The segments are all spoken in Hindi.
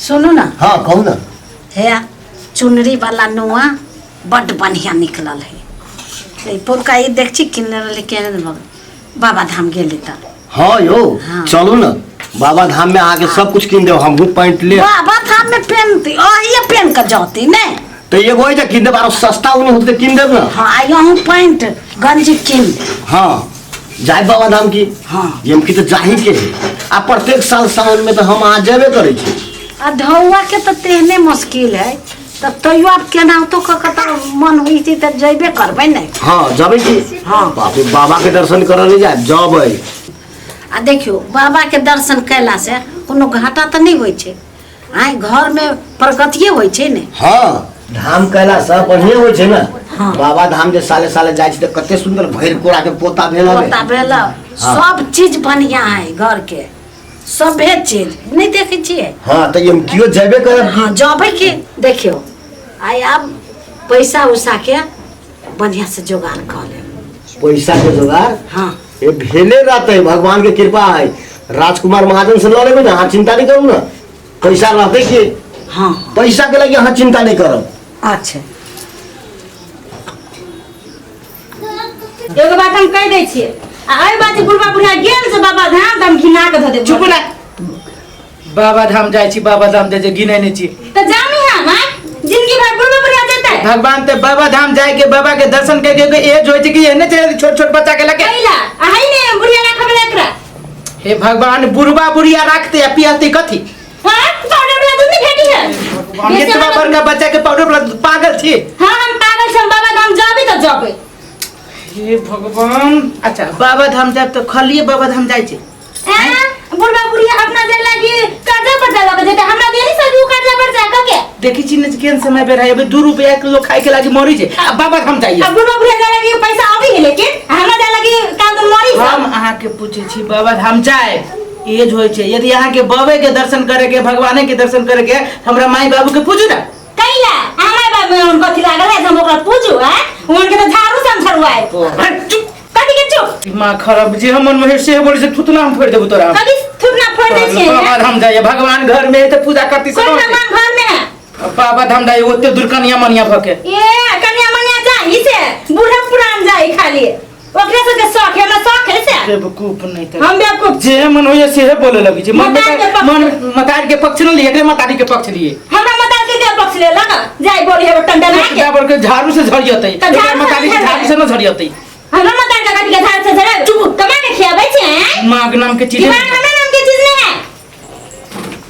सुनो ना। हाँ कहू ना। है चुनरी वाला नुआ बड़ बढ़िया निकलल है। पुरका ये देखी किन्ने लेके बाबा धाम गेली त। हाँ यो हाँ। चलो ना बाबा धाम में आके सब कुछ किन दे हमहू पैंट ले। बाबा धाम में पहनती ये पहन कर जाती नहीं तो ये वही जा किन दे बारो सस्ता उन्हें होते किन दे ना। हाँ यहूँ पैंट गंजी किन दे। हाँ जाए बाबा धाम की। हाँ हम की तो जाही के आ प्रत्येक साल सावन में तो हम आ जाबे करे छी। आ धौआ के तो तेहने मुश्किल है तब तो आप केना तो कता मन हुई थी तब जइबे करबे नहीं। हाँ जाबे की। हाँ बाबा के दर्शन करे ले जाए जाबे। आ देखियो बाबा के दर्शन कैला से कोनो घाटा तो नहीं होय छे। आइ घर में प्रगतिये होय छे ने। हाँ धाम कैला सब बढ़िया होय छे ना। हाँ। बाबा धाम जे साले साले जाय छी त कते सुंदर भैर कोड़ा के पोता भेला पोता भेला। सब चीज बढ़िया है घर के सभे चीज नहीं देखे छिए। हाँ तो हम कियो जेबे करब। हाँ जाबे के देखियो आइ अब पैसा उसा के बढ़िया से जुगाड़ कर ले। पैसा के जुगाड़ हाँ ये भेले रहते भगवान के कृपा है। राजकुमार महाजन से ले ना हाँ चिंता नहीं करू ना। पैसा रहते कि हाँ पैसा के लगे हाँ चिंता नहीं करब। अच्छा एगो बात हम कह दै छियै आइ बात बुढ़बा बुढ़िया गेल से बाबा धाम धाम घिना के ध दे। चुप ना बाबा धाम जाय छी बाबा धाम दे जे गिनै नै छी त जानी है ना जिंदगी भर बुढ़बा बुढ़िया देते भगवान ते बाबा धाम जाय के बाबा के दर्शन कर के एज होय छै कि एने चले छोट छोट बच्चा के लगे कैला आइ ने बुढ़िया राखब एकरा। हे भगवान बुढ़बा बुढ़िया राखते आ पियते कथी। हां पाउडर वाला दूध नहीं भेटी है। हम ये तो बड़का बच्चा के पाउडर वाला पागल छी। हां हम पागल छी बाबा धाम जाबे त जाबे। हे भगवान अच्छा बाबा धाम जाब तो खलिए बाबा धाम जाय छी। बुढ़बा बुढ़िया अपना जे लागी कर्जा पर जा लगे जेते हमरा देली से दू कर्जा पर जा के देखी छी ने केन समय पे रहे 2 रुपया किलो खाए के लागी मरी छै आ बाबा धाम जाइए। अब बुढ़बा बुढ़िया जा लगी पैसा आबी है लेकिन हमरा जा लगी काम तो मरी से। हम अहाँ के पूछे छी बाबा धाम जाए एज होय छै यदि अहाँ के बाबे के दर्शन करे के भगवाने के दर्शन करे के हमरा माई बाबू के पूछू ना। कैला हमरा बाबू उन कथि लागल है हम ओकरा पूछू है उनके तो झाड़ू संझरवाए। चुप कथि के चुप दिमाग खराब जे हमन में से बोले से थुतना हम फोड़ देबो तोरा। कथि थुपना फोड़ दे छिए बाबा धाम जाइए भगवान घर में है तो पूजा करती कोई भगवान घर में है। बाबा धाम जाइए ओते दूर कनिया मनिया भके ए कन्या मनिया जाई से बूढ़ा पुरान जाई खाली ओकरा से के शौक है ना शौक है से बेवकूफ नहीं तो हम बेवकूफ जे मन होय से बोले लगी छी मन मतारी मतार के पक्ष न लिए एकरे मतारी के पक्ष लिए हमरा मतार के पक्ष ले लगा जाई बोली है टंडा ना के बराबर के झाड़ू से झड़ियतै तो झाड़ू से मतारी के झाड़ू से न झड़ियतै। हमरा मतार का कथि के झाड़ से झड़ा चुप कमा के खियाबै छे हैं माग नाम के चीज दिमाग हमरा नाम के चीज नहीं है।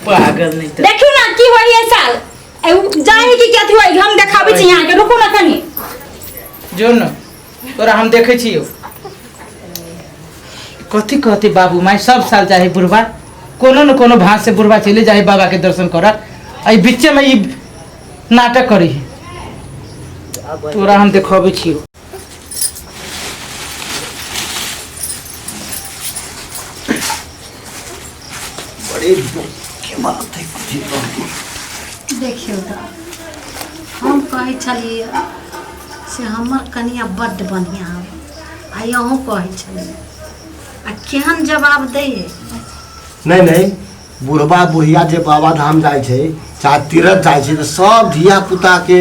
पागल नहीं तो देखियो ना की होई है साल जाई की कथि होई हम देखाबै छी यहां के रुको ना कनी जो न तोरा हम देखे छियो कथी कहते बाबू माई सब साल चाहे बुढ़बा कोनो न कोनो भास से बुढ़बा चले जाए बाबा के दर्शन कर आई बीचे में ई नाटक करी तोरा हम देखाबै छियो। बड़ी के बात है कुछ देखियो हम कहे छलिए से हमर कनिया बड़ बढ़िया है आ यहूँ कहे छलिए आ केहन जवाब दे। नहीं नहीं बुढ़बा बुढ़िया जे बाबा धाम जाय छै चाहे तीर्थ जाय छै तो सब धिया पुता के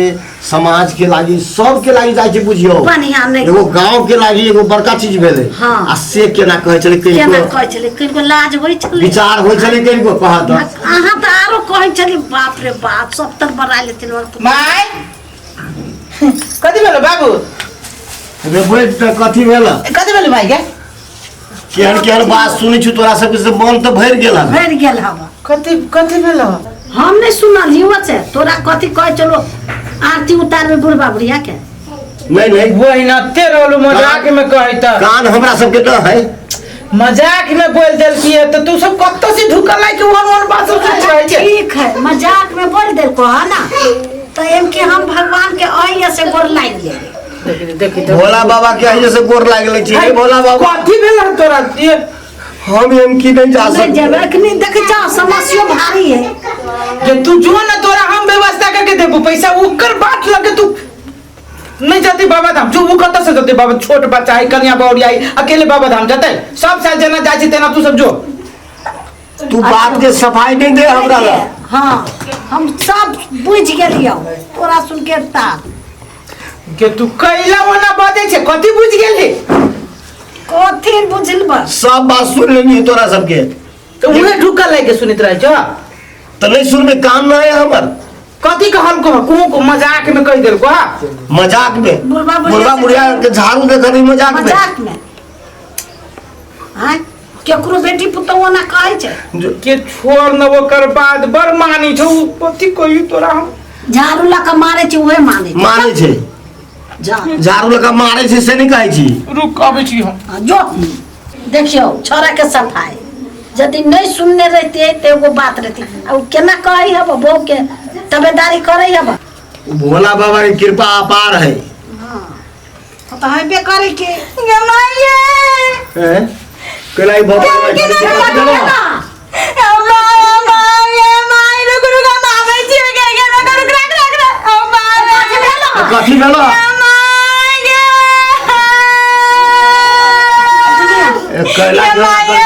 समाज के लागी सब के लागी जाय छै बुझियो बढ़िया नहीं एगो गांव के लागी एगो बड़का चीज भेले। हाँ। आ से केना कहे छले केना कहे छले किनको लाज होय छले विचार होय छले किनको कहत अहाँ तो आरो कहे छले बाप रे बाप सब तर बड़ा लेते माय कथी भेलो बाबू रे बोल त कथी भेला कथी भेलो माय के केहन केहन बात सुनै छु तोरा सब से मन तो भर गेल भर गेल हम कथी कथी भेलो हम नहीं सुनल हियो से तोरा कथी कहे चलो आरती उतार में बुढ़बा बुढ़िया के नहीं नहीं वही ना तेरे वालो मजाक में कहे त कान हमरा सब के न है मजाक में बोल देल की है तो तू सब कत्तो से ढुकल है कि वन बात सब सोच रहे छे। ठीक है मजाक में बोल दे को है ना तो एम के हम भगवान के आई से गोर लाग गेल देखी भोला बाबा के आई से गोर लागले छी भोला बाबा कथी भेल तोरा ये हम एम की नहीं जा सकते जब अखनी देख जा समस्या भारी है जे तू जो ना तोरा हम व्यवस्था करके देबो पैसा उकर बात लगे तू नहीं जाती बाबा धाम जो वो कत से जाते बाबा छोट बच्चा है कन्या बौरी आई अकेले बाबा धाम जाते सब साल जना जाय छी तेना तू सब जो तू बात के सफाई नहीं दे हमरा ला हाँ हम सब बुझ गेलियो तोरा सुन के तार के तू कैला वना बाते छे कथी बुझ गेल है कथी बुझल बस सब बात सुन लेनी तोरा सबके तो उहे ढुका लागे सुनित रह छ तो नहीं सुन में काम ना है हमर कथी कहल को मजाक में कह देल को मजाक में बुढ़वा बुढ़वा बुढ़िया के झाड़ू दे कर मजाक में मजाक में हाँ केकरो बेटी पुतौ ना कहै छै के छोड़ न वो कर बाद बर मानी छ कथी कही तोरा हम झाड़ू लका मारे छै उहे माने छै जा झाड़ू लगा मारे छै से नहीं कहै छी रुक आबै छी हम जो देखियो छोरा के सफाई यदि नहीं सुनने रहती तो एगो बात रहती अब केना कही हब बहू के तबेदारी करे हब भोला बाबा की कृपा अपार है तो हेबे करे के हैं कलाई बाबा कथी भेलो कलाई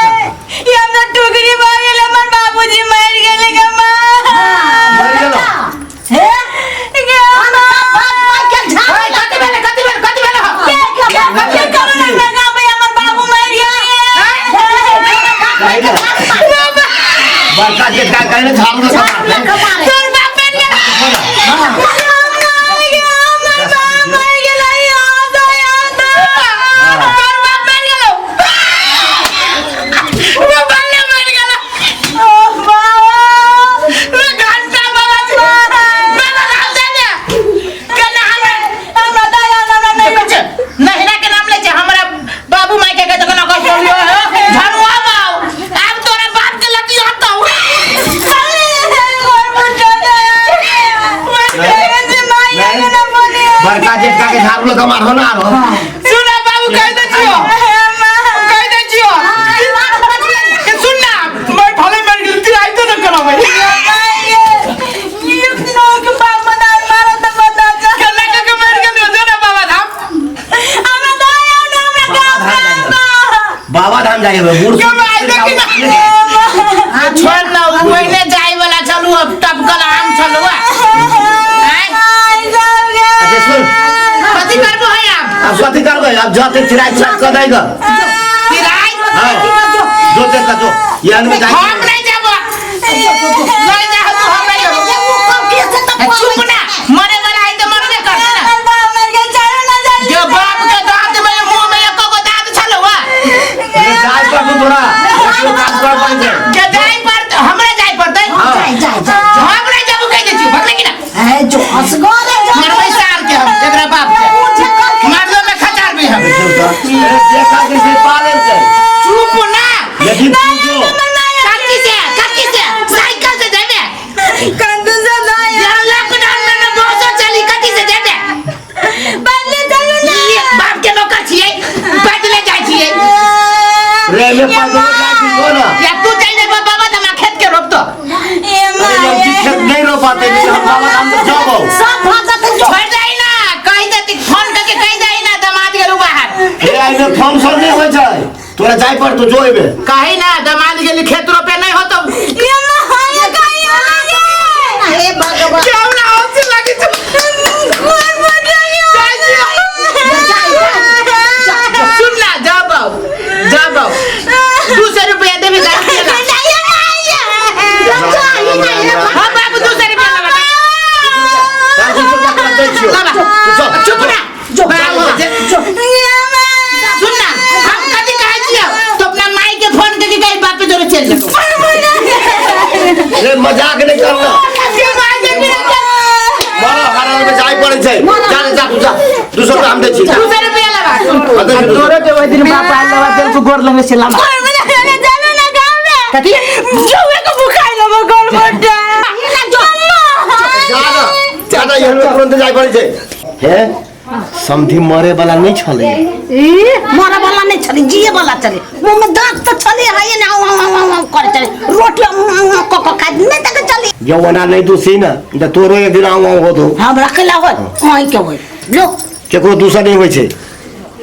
टुकड़ी भ गेल हमर बाबूजी मर गेल गे मां मर गेलो हे गे के करो ना गाबे हमर बाबू मर गेल बड़का के का कहले झाड़ू लगा मारते तोर बाप मर गेल हमर बाप मर गेल याद तोर बाप मर गेल वो बल्ले मर गेल ओ बाबा घंटा बाबा बाबा नाम दे दे के नाम हमरा दया नाम नहीं बचे नहिरा के नाम ले छे हमरा बाबू माई के तो ना कर लियो झाड़ू आबाओ अब तोरा बाप के लती हटो बड़का जेठका के झाड़ू लगा मारो ना आरो सुना बाबू कह दे छियो कह दे छियो के सुन ना मैं भले मर गेल ती आई तो न करावे ये दिनों के बाप मना मारा त बता जा कल्ला के मर गेल हो ना बाबा धाम हमरा दया ना हमरा गांव बाबा धाम जाएंगे बूढ़ छोड़ ना ओइने जाई वाला चलू अब टपकल आम चलू अच्छा सुन कथी करबो है आप अब कथी करबै अब जाते चिराई चक कर देगा किराय हां जो ते का जो ये आदमी जाए हम नहीं जाबो नहीं जा तू हम नहीं जाबो चुप ना मरे वाला है तो मरबे कर ना बाप मर गया चलो ना जा जो बाप के दांत में मुंह में एको को दांत छलो ये जाए पर तू थोड़ा जो काम कर पाएंगे के जाई पर हमरे जाई पड़तै हम नहीं जाबो कह दे छी भगले कि ना है जो असगो मरबै सार के हम एकरा बाप के मार दो में खचार भी हम देखा कैसे पाले के चुप ना यदि तू जो कच्ची से साइकिल से देबे कंदू से दाया यार लॉकडाउन में ना बहुत चली कच्ची से देबे बदले चलो ना बाप के नौकर छिए बदले जाय छिए रे में पागल जाती हो ना या तू जाई दे बाबा तमा खेत के रोप तो ए अरे हम खेत नहीं रो पाते हम बाबा धाम तो जाबो सब भाषा तो छोड़ जाई ना कहि देती फोन करके कहि जाई ना दमाद गेलु बाहर ए आई में फोन सर नहीं होय छै तोरा जाय पर तो जोइबे कहि ना दमाद गेली खेत रोपे नहीं हो तो ये ना हाय कहि लगे हे भगवान क्यों ना होती लगी तो कौन सुन ना जा बाबू 200 रुपया देबे हाँ बाबू 200 रुपया चुप ना सुन ना हम कथी कहै छियै तो अपना माई के फोन करके कहि बाप पे जोरे चल ए मजाक नहीं करना मारो हरा में जाय पड़े छै जा तू जा 200 रुपया हम दे छी 200 रुपया लगा तोरे के ओइ दिन बाप आइल लवा दिल को गोर लगे से लाम कथी जुए को बुखाई लो गोल बड्डा ज्यादा यहाँ में तुरंत जाय पड़े छै हे समधी मरे वाला नहीं छले मरे वाला नहीं चली जिए वाला चले मुंह में दांत तो चले है ना कर चले रोटी को खा नहीं तक चली यौवना नहीं तू सी ना तो तोरो एक दिन आऊ हो तो हम रखला हो ओई के होई लो केकरो दूसरा नहीं होय छै